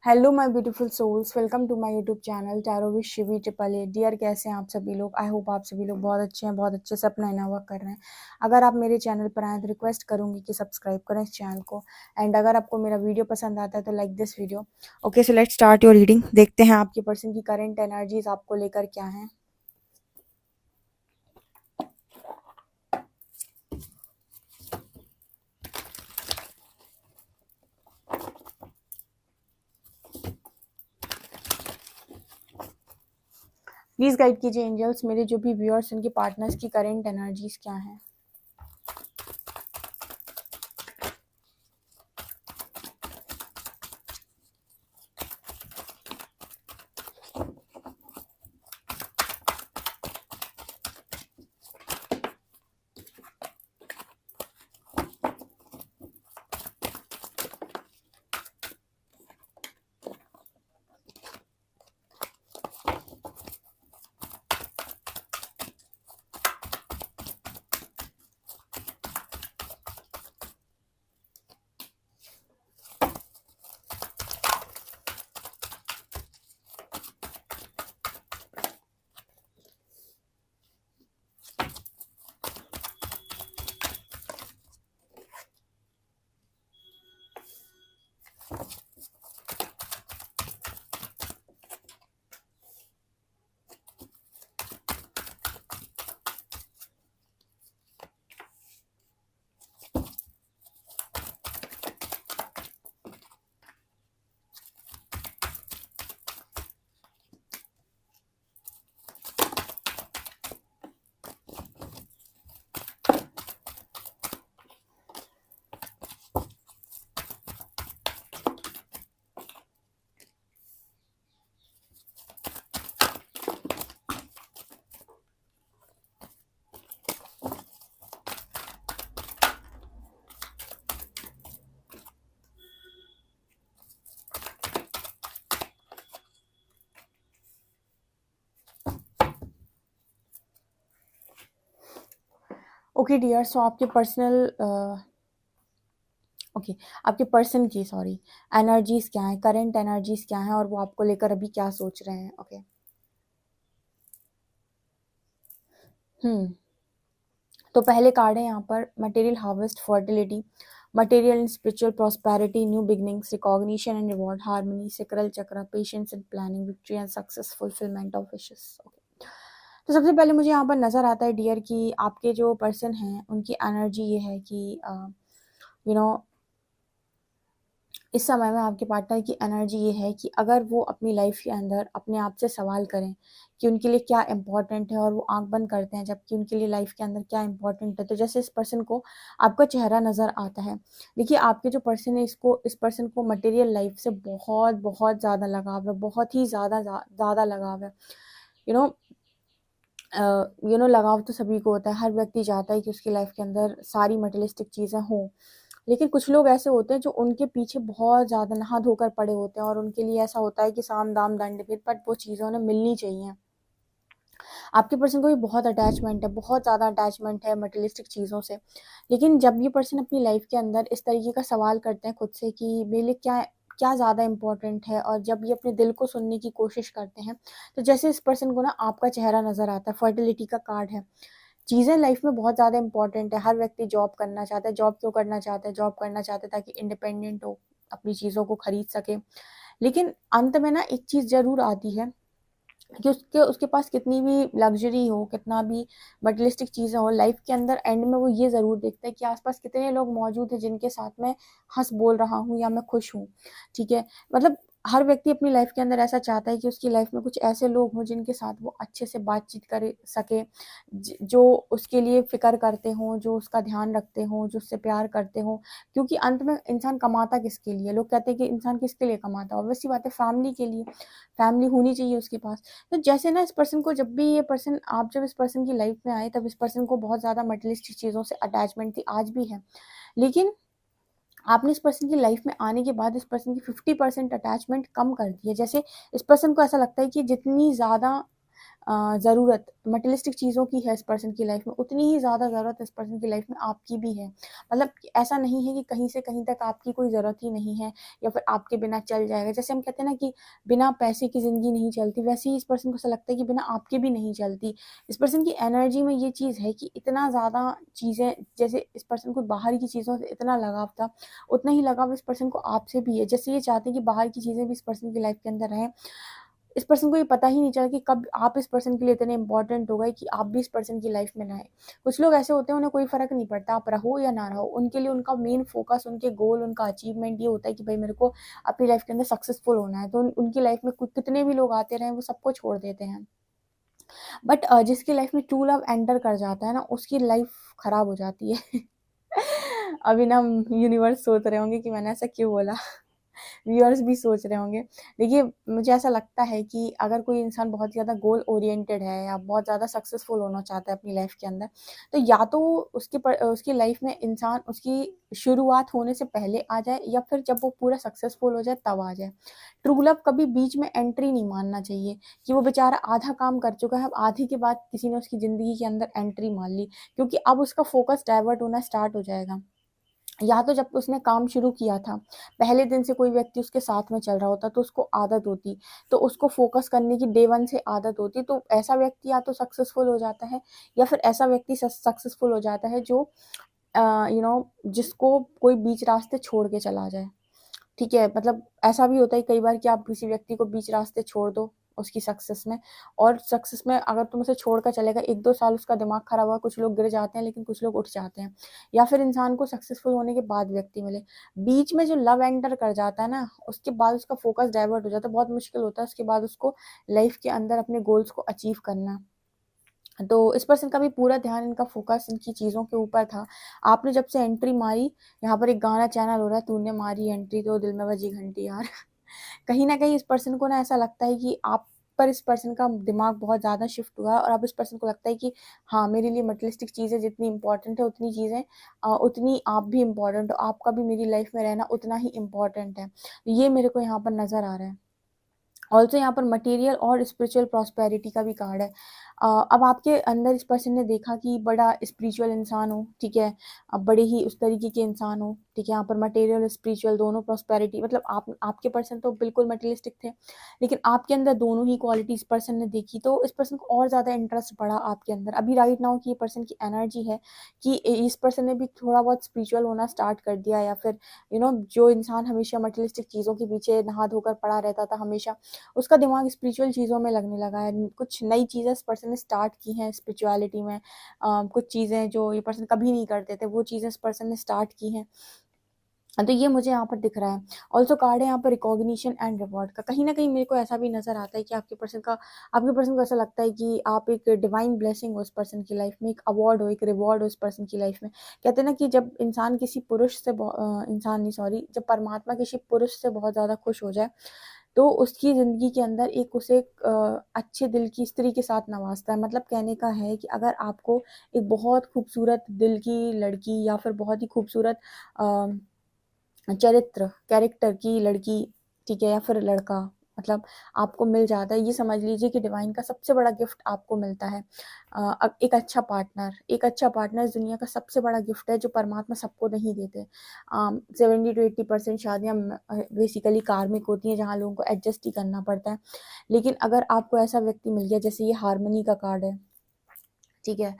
Hello my beautiful souls, welcome to my YouTube channel tarot with Shivi triple A. Dear, कैसे हैं आप सभी लोग? आई होप आप सभी लोग बहुत अच्छे हैं, बहुत अच्छे से अपना इना वर्क कर रहे हैं। अगर आप मेरे चैनल पर आए तो रिक्वेस्ट करूंगी कि सब्सक्राइब करें इस चैनल को। एंड अगर आपको मेरा वीडियो पसंद आता है तो like this video. Okay, so let's start your reading. देखते हैं आपके पर्सन की करंट एनर्जीज आपको लेकर क्या है। प्लीज गाइड कीजिए एंजल्स, मेरे जो भी व्यूअर्स उनके पार्टनर्स की करंट एनर्जीज क्या है। ओके डियर, सो आपके आपके पर्सन की एनर्जीज क्या है, करंट एनर्जीज क्या है और वो आपको लेकर अभी क्या सोच रहे हैं। ओके तो पहले कार्ड है यहाँ पर material harvest, fertility, material and spiritual prosperity, new beginnings, recognition and reward, harmony, sacral chakra, patience and planning, victory and success, fulfilment of wishes. Okay, तो सबसे पहले मुझे यहाँ पर नजर आता है डियर कि आपके जो पर्सन हैं उनकी एनर्जी ये है कि यू नो इस समय में आपके पार्टनर की एनर्जी ये है कि अगर वो अपनी लाइफ के अंदर अपने आप से सवाल करें कि उनके लिए क्या इंपॉर्टेंट है और वो आंख बंद करते हैं जबकि उनके लिए लाइफ के अंदर क्या इंपॉर्टेंट है, तो जैसे इस पर्सन को आपका चेहरा नज़र आता है। देखिए, आपके जो पर्सन है इस पर्सन को मटेरियल लाइफ से बहुत बहुत ज़्यादा लगाव है, बहुत ही ज़्यादा लगाव है। यू नो लगाव तो सभी को होता है, हर व्यक्ति चाहता है कि उसकी लाइफ के अंदर सारी मटेरियलिस्टिक चीज़ें हों। लेकिन कुछ लोग ऐसे होते हैं जो उनके पीछे बहुत ज़्यादा नहा धोकर पड़े होते हैं और उनके लिए ऐसा होता है कि साम दाम दंड भेद, बट वो चीज़ें उन्हें मिलनी चाहिए। आपके पर्सन को भी बहुत अटैचमेंट है, बहुत ज़्यादा अटैचमेंट है मटेरियलिस्टिक चीज़ों से। लेकिन जब ये पर्सन अपनी लाइफ के अंदर इस तरीके का सवाल करते हैं खुद से कि मेरे लिए क्या क्या ज़्यादा इंपॉर्टेंट है, और जब ये अपने दिल को सुनने की कोशिश करते हैं, तो जैसे इस पर्सन को ना आपका चेहरा नज़र आता है, फर्टिलिटी का कार्ड है। चीज़ें लाइफ में बहुत ज़्यादा इंपॉर्टेंट है। हर व्यक्ति जॉब करना चाहता है। जॉब क्यों करना चाहता है? जॉब करना चाहता है ताकि इंडिपेंडेंट हो, अपनी चीज़ों को खरीद सके। लेकिन अंत में ना एक चीज़ ज़रूर आती है कि उसके उसके पास कितनी भी लग्जरी हो, कितना भी मटेरियलिस्टिक चीज़ें हो लाइफ के अंदर, एंड में वो ये ज़रूर देखता है कि आसपास कितने लोग मौजूद हैं जिनके साथ मैं हंस बोल रहा हूँ या मैं खुश हूँ। ठीक है, मतलब हर व्यक्ति अपनी लाइफ के अंदर ऐसा चाहता है कि उसकी लाइफ में कुछ ऐसे लोग हों जिनके साथ वो अच्छे से बातचीत कर सके, जो उसके लिए फिक्र करते हों, जो उसका ध्यान रखते हों, जो उससे प्यार करते हों। क्योंकि अंत में इंसान कमाता किसके लिए? लोग कहते हैं कि इंसान किसके लिए कमाता है? ऑब्वियस सी बात है, फैमिली के लिए। फैमिली होनी चाहिए उसके पास। तो जैसे ना इस पर्सन को, जब भी ये पर्सन, आप जब इस पर्सन की लाइफ में आए तब इस पर्सन को बहुत ज़्यादा मटेरियलिस्टिक चीज़ों से अटैचमेंट थी, आज भी है। लेकिन आपने इस पर्सन की लाइफ में आने के बाद इस पर्सन की 50% अटैचमेंट कम कर दी है। जैसे इस पर्सन को ऐसा लगता है कि जितनी ज़्यादा ज़रूरत मटेरियलिस्टिक चीज़ों की है इस पर्सन की लाइफ में, उतनी ही ज़्यादा ज़रूरत इस पर्सन की लाइफ में आपकी भी है। मतलब ऐसा नहीं है कि कहीं से कहीं तक आपकी कोई ज़रूरत ही नहीं है या फिर आपके बिना चल जाएगा। जैसे हम कहते हैं ना कि बिना पैसे की ज़िंदगी नहीं चलती, वैसे ही इस पर्सन को ऐसा लगता है कि बिना आपके भी नहीं चलती। इस पर्सन की एनर्जी में ये चीज़ है कि इतना ज़्यादा चीज़ें, जैसे इस पर्सन को बाहर की चीज़ों से इतना लगाव था, उतना ही लगाव इस पर्सन को आपसे भी है। जैसे ये चाहते हैं कि बाहर की चीज़ें भी इस पर्सन की लाइफ के अंदर रहें। इस पर्सन को ये पता ही नहीं चला कि कब आप इस पर्सन के लिए इतने इंपॉर्टेंट हो गए कि आप भी इस पर्सन की लाइफ में ना आए। कुछ लोग ऐसे होते हैं, उन्हें कोई फ़र्क नहीं पड़ता आप रहो या ना रहो। उनके लिए उनका मेन फ़ोकस, उनके गोल, उनका अचीवमेंट ये होता है कि भाई मेरे को अपनी लाइफ के अंदर सक्सेसफुल होना है। तो उनकी लाइफ में कितने भी लोग आते रहें, वो सबको छोड़ देते हैं। बट जिसकी लाइफ में ट्रू लव एंटर कर जाता है ना, उसकी लाइफ खराब हो जाती है। अभी ना यूनिवर्स सोच रहे होंगे कि मैंने ऐसा क्यों बोला। व्यूअर्स भी सोच रहे होंगे। देखिए, मुझे ऐसा लगता है कि अगर कोई इंसान बहुत ज़्यादा गोल ओरिएंटेड है या बहुत ज़्यादा सक्सेसफुल होना चाहता है अपनी लाइफ के अंदर, तो या तो उसकी लाइफ में इंसान उसकी शुरुआत होने से पहले आ जाए या फिर जब वो पूरा सक्सेसफुल हो जाए तब आ जाए। ट्रू लव कभी बीच में एंट्री नहीं मानना चाहिए कि वो बेचारा आधा काम कर चुका है, अब आधे के बाद किसी ने उसकी ज़िंदगी के अंदर एंट्री मार ली, क्योंकि अब उसका फ़ोकस डाइवर्ट होना स्टार्ट हो जाएगा। या तो जब उसने काम शुरू किया था, पहले दिन से कोई व्यक्ति उसके साथ में चल रहा होता तो उसको आदत होती, तो उसको फ़ोकस करने की डे 1 से आदत होती, तो ऐसा व्यक्ति या तो सक्सेसफुल हो जाता है या फिर ऐसा व्यक्ति सक्सेसफुल हो जाता है जो जिसको कोई बीच रास्ते छोड़ के चला जाए। ठीक है, मतलब ऐसा भी होता है कई बार कि आप किसी व्यक्ति को बीच रास्ते छोड़ दो उसकी सक्सेस में, और सक्सेस में अगर तुम उसे छोड़ कर चलेगा, 1-2 साल उसका दिमाग खराब हुआ, कुछ लोग गिर जाते हैं लेकिन कुछ लोग उठ जाते हैं। या फिर इंसान को सक्सेसफुल होने के बाद व्यक्ति मिले। बीच में जो लव एंटर कर जाता है ना, उसके बाद उसका फ़ोकस डाइवर्ट हो जाता है, बहुत मुश्किल होता है उसके बाद उसको लाइफ़ के अंदर अपने गोल्स को अचीव करना। तो इस पर्सन का भी पूरा ध्यान, इनका फ़ोकस इनकी चीज़ों के ऊपर था। आपने जब से एंट्री मारी, यहाँ पर एक गाना चैनल हो रहा है, तूने मारी एंट्री तो दिल में बजी घंटी यार। कहीं न कहीं इस पर्सन को ना ऐसा लगता है कि आप पर इस पर्सन का दिमाग बहुत ज़्यादा शिफ्ट हुआ है और अब इस पर्सन को लगता है कि हाँ, मेरे लिए मटेरियलिस्टिक चीज़ें जितनी इम्पोर्टेंट है, उतनी चीज़ें उतनी आप भी इम्पोर्टेंट हो, आपका भी मेरी लाइफ़ में रहना उतना ही इम्पोर्टेंट है। ये मेरे को यहाँ पर नज़र आ रहा है। ऑल्सो यहाँ पर मटेरियल और स्पिरिचुअल प्रॉस्पेरिटी का भी कार्ड है। अब आपके अंदर इस पर्सन ने देखा कि बड़ा स्पिरिचुअल इंसान हो, ठीक है? अब बड़े ही उस तरीके के इंसान हो, ठीक है? यहाँ पर मटेरियल और स्पिरिचुअल दोनों प्रॉस्पेरिटी, मतलब आपके पर्सन तो बिल्कुल मटेरियलिस्टिक थे, लेकिन आपके अंदर दोनों ही क्वालिटी इस पर्सन ने देखी, तो इस पर्सन को और ज़्यादा इंटरेस्ट बढ़ा आपके अंदर। अभी राइट नाउ की ये पर्सन की एनर्जी है कि इस पर्सन ने भी थोड़ा बहुत स्पिरिचुअल होना स्टार्ट कर दिया, या फिर जो इंसान हमेशा मटेरियलिस्टिक चीज़ों के पीछे नहा धोकर पड़ा रहता था हमेशा, उसका दिमाग स्पिरिचुअल चीज़ों में लगने लगा है। कुछ नई चीज़ें इस पर्सन ने स्टार्ट की हैं स्पिरिचुअलिटी में। कुछ चीज़ें जो ये पर्सन कभी नहीं करते थे, वो चीज़ें इस पर्सन ने स्टार्ट की हैं। तो ये मुझे यहाँ पर दिख रहा है। ऑल्सो कार्ड है यहाँ पर रिकॉग्निशन एंड रिवॉर्ड का। कहीं न कहीं मेरे को ऐसा भी नज़र आता है कि आपके पर्सन को ऐसा लगता है कि आप एक डिवाइन ब्लेसिंग हो इस पर्सन की लाइफ़ में, एक अवार्ड हो, एक रिवॉर्ड हो इस पर्सन की लाइफ़ में। कहते हैं ना कि जब इंसान किसी पुरुष से इंसान नहीं सॉरी जब परमात्मा किसी पुरुष से बहुत ज़्यादा खुश हो जाए, तो उसकी ज़िंदगी के अंदर उसे एक अच्छे दिल की स्त्री के साथ नवाज़ता है। मतलब कहने का है कि अगर आपको एक बहुत खूबसूरत दिल की लड़की या फिर बहुत ही खूबसूरत अ कैरेक्टर की लड़की, ठीक है, या फिर लड़का, मतलब आपको मिल जाता है, ये समझ लीजिए कि डिवाइन का सबसे बड़ा गिफ्ट आपको मिलता है। एक अच्छा पार्टनर इस दुनिया का सबसे बड़ा गिफ्ट है जो परमात्मा सबको नहीं देते। 70 टू 80% शादियाँ बेसिकली कार्मिक होती हैं जहाँ लोगों को एडजस्ट ही करना पड़ता है। लेकिन अगर आपको ऐसा व्यक्ति मिल गया, जैसे ये हार्मनी का कार्ड है, ठीक है,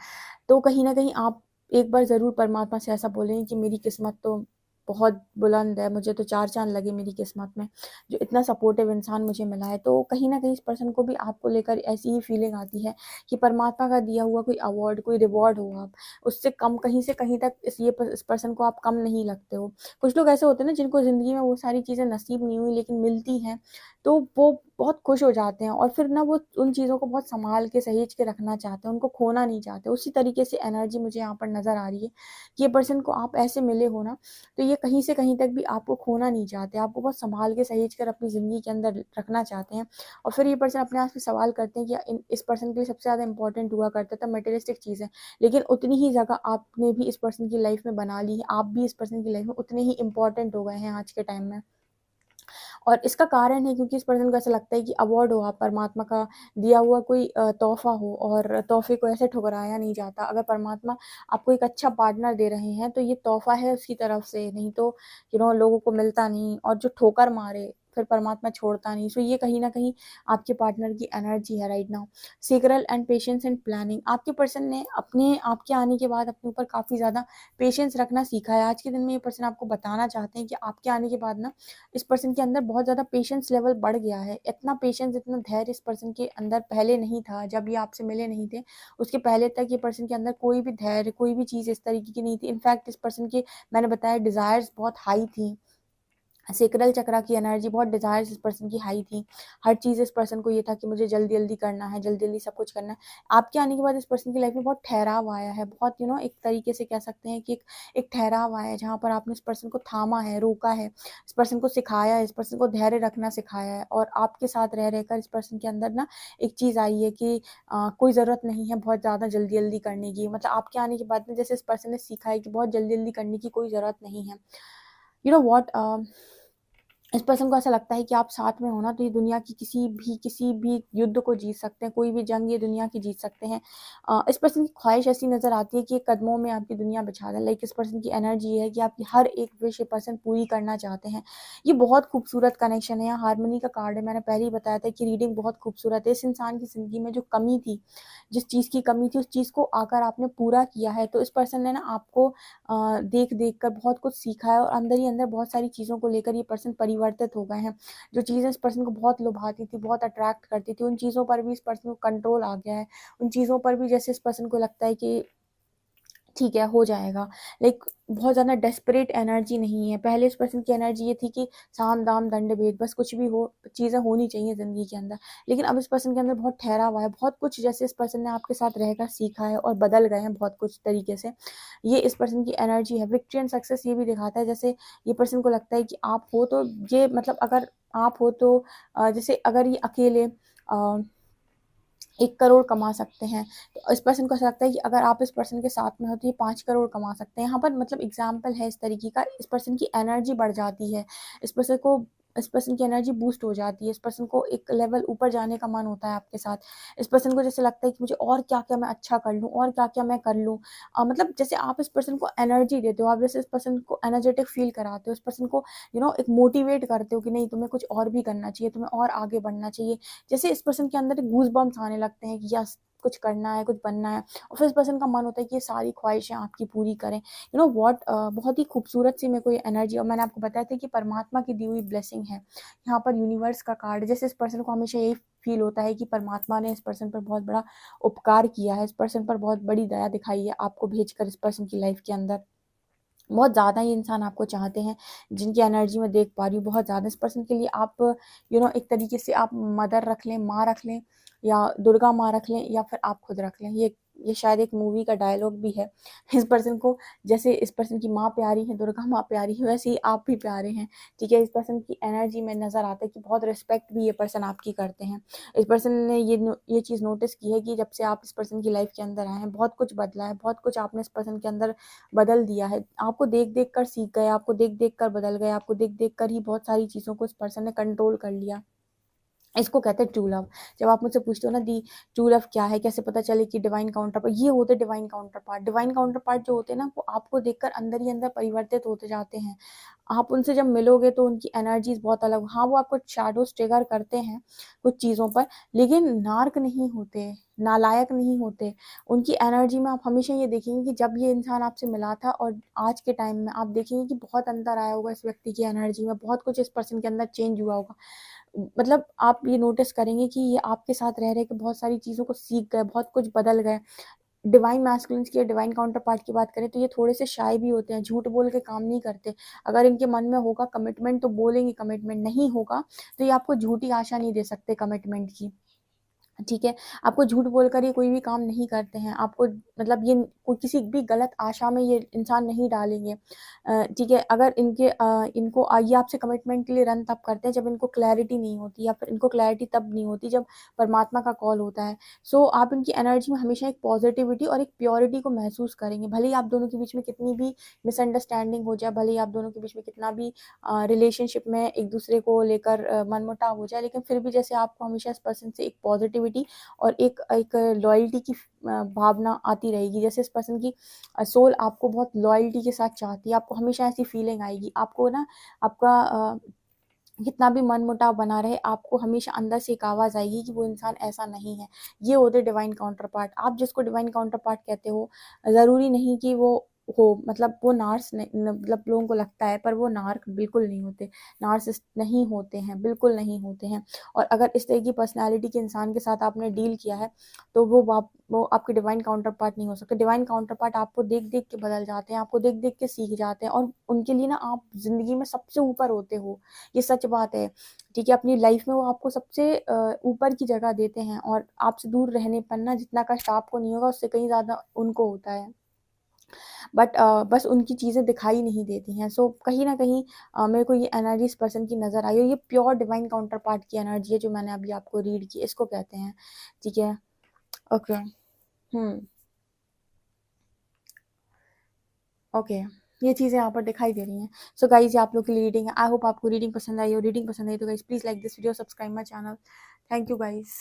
तो कहीं न कहीं आप एक बार ज़रूर परमात्मा से ऐसा बोलेंगे कि मेरी किस्मत तो बहुत बुलंद है, मुझे तो 4 चाँद लगे मेरी किस्मत में, जो इतना सपोर्टिव इंसान मुझे मिला है। तो कहीं न कहीं इस पर्सन को भी आपको लेकर ऐसी ही फीलिंग आती है कि परमात्मा का दिया हुआ कोई अवार्ड, कोई रिवॉर्ड हो आप, उससे कम कहीं से कहीं तक इस पर्सन को आप कम नहीं लगते हो। कुछ लोग ऐसे होते हैं ना जिनको ज़िंदगी में वो सारी चीज़ें नसीब नहीं हुई लेकिन मिलती हैं, तो वो बहुत खुश हो जाते हैं और फिर ना वो उन चीज़ों को बहुत सँभाल के सहेज के रखना चाहते हैं, उनको खोना नहीं चाहते। उसी तरीके से एनर्जी मुझे यहाँ पर नज़र आ रही है कि ये पर्सन को आप ऐसे मिले हो ना, तो ये कहीं से कहीं तक भी आपको खोना नहीं चाहते, आपको बहुत सँभाल के सहेज कर अपनी ज़िंदगी के अंदर रखना चाहते हैं। और फिर ये पर्सन अपने आप से सवाल करते हैं कि इस पर्सन के लिए सबसे ज़्यादा इम्पोर्टेंट हुआ करता था मटेरियलिस्टिक चीज़ें, लेकिन उतनी ही जगह आपने भी इस पर्सन की लाइफ़ में बना ली है, आप भी इस पर्सन की लाइफ़ में उतने ही इम्पोर्टेंट हो गए हैं आज के टाइम में। और इसका कारण है क्योंकि इस पर्सन को ऐसा लगता है कि अवार्ड हो, आप परमात्मा का दिया हुआ कोई तोहफा हो, और तोहफे को ऐसे ठुकराया नहीं जाता। अगर परमात्मा आपको एक अच्छा पार्टनर दे रहे हैं तो ये तोहफा है उसकी तरफ से, नहीं तो लोगों को मिलता नहीं, और जो ठोकर मारे फिर परमात्मा छोड़ता नहीं। सो ये कहीं ना कहीं आपके पार्टनर की एनर्जी है right now. Secret and patience and planning, आपके पर्सन ने अपने आपके आने के बाद अपने ऊपर काफ़ी ज़्यादा पेशेंस रखना सीखा है। आज के दिन में ये पर्सन आपको बताना चाहते हैं कि आपके आने के बाद ना इस पर्सन के अंदर बहुत ज़्यादा पेशेंस लेवल बढ़ गया है। इतना पेशेंस, इतना धैर्य इस पर्सन के अंदर पहले नहीं था, जब ये आपसे मिले नहीं थे। उसके पहले तक ये पर्सन के अंदर कोई भी धैर्य, कोई भी चीज़ इस तरीके की नहीं थी। इनफैक्ट इस पर्सन के, मैंने बताया, डिज़ायर्स बहुत हाई थी। सेक्रल चक्रा की एनर्जी, बहुत डिज़ायर्स इस पर्सन की हाई थी। हर चीज़ इस पर्सन को ये था कि मुझे जल्दी-जल्दी करना है, जल्दी-जल्दी सब कुछ करना है। आपके आने के बाद इस पर्सन की लाइफ में बहुत ठहराव आया है। बहुत एक तरीके से कह सकते हैं कि एक ठहराव आया है, जहाँ पर आपने इस पर्सन को थामा है, रोका है, इस पर्सन को सिखाया है, इस पर्सन को धैर्य रखना सिखाया है। और आपके साथ रह रहकर इस पर्सन के अंदर ना एक चीज़ आई है कि कोई ज़रूरत नहीं है बहुत ज़्यादा जल्दी-जल्दी करने की। मतलब आपके आने के बाद में जैसे इस पर्सन ने सीखा है कि बहुत जल्दी-जल्दी करने की कोई ज़रूरत नहीं है। यू नो व्हाट, इस पर्सन को ऐसा लगता है कि आप साथ में हो ना तो ये दुनिया की किसी भी युद्ध को जीत सकते हैं, कोई भी जंग ये दुनिया की जीत सकते हैं। इस पर्सन की ख्वाहिश ऐसी नज़र आती है कि कदमों में आपकी दुनिया बिछा दें। लाइक इस पर्सन की एनर्जी है कि आपकी हर एक विश ये पर्सन पूरी करना चाहते हैं। ये बहुत खूबसूरत कनेक्शन है। हारमोनी का कार्ड है, मैंने पहले ही बताया था कि रीडिंग बहुत खूबसूरत है। इस इंसान की ज़िंदगी में जो कमी थी, जिस चीज़ की कमी थी, उस चीज़ को आकर आपने पूरा किया है। तो इस पर्सन ने ना आपको देख देख कर बहुत कुछ सीखा है, और अंदर ही अंदर बहुत सारी चीज़ों को लेकर ये पर्सन परिवर्तित हो गए हैं। जो चीज़ें इस पर्सन को बहुत लुभाती थी, बहुत अट्रैक्ट करती थी, उन चीज़ों पर भी इस पर्सन को कंट्रोल आ गया है। उन चीज़ों पर भी जैसे इस पर्सन को लगता है कि ठीक है, हो जाएगा। लाइक बहुत ज़्यादा डेस्परेट एनर्जी नहीं है। पहले इस पर्सन की एनर्जी ये थी कि साम, दाम, दंड, भेद, बस कुछ भी हो, चीज़ें होनी चाहिए ज़िंदगी के अंदर। लेकिन अब इस पर्सन के अंदर बहुत ठहराव आया है, बहुत कुछ जैसे इस पर्सन ने आपके साथ रहकर सीखा है और बदल गए हैं बहुत कुछ तरीके से। ये इस पर्सन की एनर्जी है। विक्ट्री एंड सक्सेस ये भी दिखाता है, जैसे ये पर्सन को लगता है कि आप हो तो ये, मतलब अगर आप हो तो जैसे अगर ये अकेले 1 करोड़ कमा सकते हैं, तो इस पर्सन को ऐसा लगता है कि अगर आप इस पर्सन के साथ में हो तो ये 5 करोड़ कमा सकते हैं। यहाँ पर मतलब एग्ज़ाम्पल है इस तरीके का, इस पर्सन की एनर्जी बढ़ जाती है। इस पर्सन की एनर्जी बूस्ट हो जाती है। इस पर्सन को एक लेवल ऊपर जाने का मन होता है आपके साथ। इस पर्सन को जैसे लगता है कि मुझे और क्या-क्या मैं अच्छा कर लूँ, और क्या-क्या मैं कर लूँ। मतलब जैसे आप इस पर्सन को एनर्जी देते हो, आप जैसे इस पर्सन को एनर्जेटिक फ़ील कराते हो, इस पर्सन को एक मोटिवेट करते हो कि नहीं, तुम्हें कुछ और भी करना चाहिए, तुम्हें और आगे बढ़ना चाहिए। जैसे इस पर्सन के अंदर गूज़बम्प्स आने लगते हैं कि यस, कुछ करना है, कुछ बनना है, और फिर इस पर्सन का मन होता है कि ये सारी ख्वाहिशें आपकी पूरी करें। व्हाट, बहुत ही खूबसूरत सी मेरे को ये एनर्जी, और मैंने आपको बताया था कि परमात्मा की दी हुई ब्लेसिंग है। यहाँ पर यूनिवर्स का कार्ड, जैसे इस पर्सन को हमेशा यही फ़ील होता है कि परमात्मा ने इस पर्सन पर बहुत बड़ा उपकार किया है, इस पर्सन पर बहुत बड़ी दया दिखाई है आपको भेजकर इस पर्सन की लाइफ़ के अंदर। बहुत ज़्यादा ये इंसान आपको चाहते हैं, जिनकी एनर्जी मैं देख पा रही हूँ बहुत ज़्यादा। इस पर्सन के लिए आप एक तरीके से आप मदर रख लें, माँ रख लें, या दुर्गा माँ रख लें, या फिर आप खुद रख लें। ये शायद एक मूवी का डायलॉग भी है। इस पर्सन को, जैसे इस पर्सन की माँ प्यारी है, दुर्गा माँ प्यारी है, वैसे ही आप भी प्यारे हैं, ठीक है? इस पर्सन की एनर्जी में नज़र आता है कि बहुत रिस्पेक्ट भी ये पर्सन आपकी करते हैं। इस पर्सन ने ये चीज़ नोटिस की है कि जब से आप इस पर्सन की लाइफ़ के अंदर आए हैं, बहुत कुछ बदला है, बहुत कुछ आपने इस पर्सन के अंदर बदल दिया है। आपको देख-देख कर सीख गए, आपको देख-देख कर बदल गए, आपको देख-देख कर ही बहुत सारी चीज़ों को इस पर्सन ने कंट्रोल कर लिया। इसको कहते हैं ट्रू लव। जब आप मुझसे पूछते हो ना दी ट्रू लव क्या है? कैसे पता चले कि डिवाइन काउंटर पार्ट, ये होते हैं divine counter part. Divine counter part जो होते हैं ना, वो आपको देखकर अंदर ही अंदर परिवर्तित होते जाते हैं। आप उनसे जब मिलोगे तो उनकी एनर्जीज़ बहुत अलग, हाँ, वो आपको शैडोज़ ट्रिगर करते हैं कुछ चीज़ों पर, लेकिन नार्क नहीं होते, नालायक नहीं होते। उनकी एनर्जी में आप हमेशा ये देखेंगे कि जब ये इंसान आपसे मिला था और आज के टाइम में आप देखेंगे कि बहुत अंतर आया होगा इस व्यक्ति की एनर्जी में, बहुत कुछ इस पर्सन के अंदर चेंज हुआ होगा। मतलब आप ये नोटिस करेंगे कि ये आपके साथ रह के बहुत सारी चीज़ों को सीख गए, बहुत कुछ बदल गए। डिवाइन मैस्कुलिन्स की, डिवाइन काउंटर पार्ट की बात करें तो ये थोड़े से शाय भी होते हैं, झूठ बोल के काम नहीं करते। अगर इनके मन में होगा कमिटमेंट तो बोलेंगे कमिटमेंट, नहीं होगा तो ये आपको झूठी आशा नहीं दे सकते कमिटमेंट की। ठीक है? आपको झूठ बोलकर ये कोई भी काम नहीं करते हैं, आपको मतलब ये कोई किसी भी गलत आशा में ये इंसान नहीं डालेंगे। ठीक है? अगर ये आपसे कमिटमेंट के लिए रन तब करते हैं जब इनको क्लैरिटी नहीं होती, या फिर इनको क्लैरिटी तब नहीं होती जब परमात्मा का कॉल होता है। सो आप इनकी एनर्जी में हमेशा एक पॉजिटिविटी और एक प्योरिटी को महसूस करेंगे। भले ही आप दोनों के बीच में कितनी भी मिसअंडरस्टैंडिंग हो जाए, भले ही आप दोनों के बीच में कितना भी रिलेशनशिप में एक-दूसरे को लेकर मनमुटाव हो जाए, लेकिन फिर भी जैसे आपको हमेशा इस पर्सन से एक पॉजिटिविटी और एक एक लॉयल्टी की भावना आती रहेगी। जैसे इस पर्सन की सोल आपको बहुत लॉयल्टी के साथ चाहती है, आपको हमेशा ऐसी फीलिंग आएगी। आपको ना आपका कितना भी मनमुटाव बना रहे, आपको हमेशा अंदर से एक आवाज़ आएगी कि वो इंसान ऐसा नहीं है। ये होते हैं डिवाइन काउंटर पार्ट। आप जिसको डिवाइन काउंटर पार्ट कहते हो, ज़रूरी नहीं कि वो हो, मतलब वो नार्स मतलब लोगों को लगता है, पर वो नार्क बिल्कुल नहीं होते, नार्सिसिस्ट नहीं होते हैं, बिल्कुल नहीं होते हैं। और अगर इस तरह की पर्सनैलिटी के इंसान के साथ आपने डील किया है, तो वो आपके डिवाइन काउंटर पार्ट नहीं हो सकते। डिवाइन काउंटर पार्ट आपको देख-देख के बदल जाते हैं, आपको देख-देख के सीख जाते हैं, और उनके लिए ना आप ज़िंदगी में सबसे ऊपर होते हो। ये सच बात है, ठीक है? अपनी लाइफ में वो आपको सबसे ऊपर की जगह देते हैं, और आपसे दूर रहने पर ना जितना कष्ट आपको नहीं होगा, उससे कहीं ज़्यादा उनको होता है। बट बस उनकी चीज़ें दिखाई नहीं देती हैं। सो कहीं न कहीं मेरे को ये एनर्जी इस पर्सन की नज़र आई, और ये प्योर डिवाइन काउंटर पार्ट की एनर्जी है जो मैंने अभी आपको रीड की, इसको कहते हैं, ठीक है? ओके। हुँ, ओके। ये चीज़ें यहाँ पर दिखाई दे रही हैं। सो गाइज़, ये आप लोग के लिए रीडिंग है। आई होप आपको रीडिंग पसंद आई हो। रीडिंग पसंद आई तो guys please like this video, subscribe my channel. Thank you guys.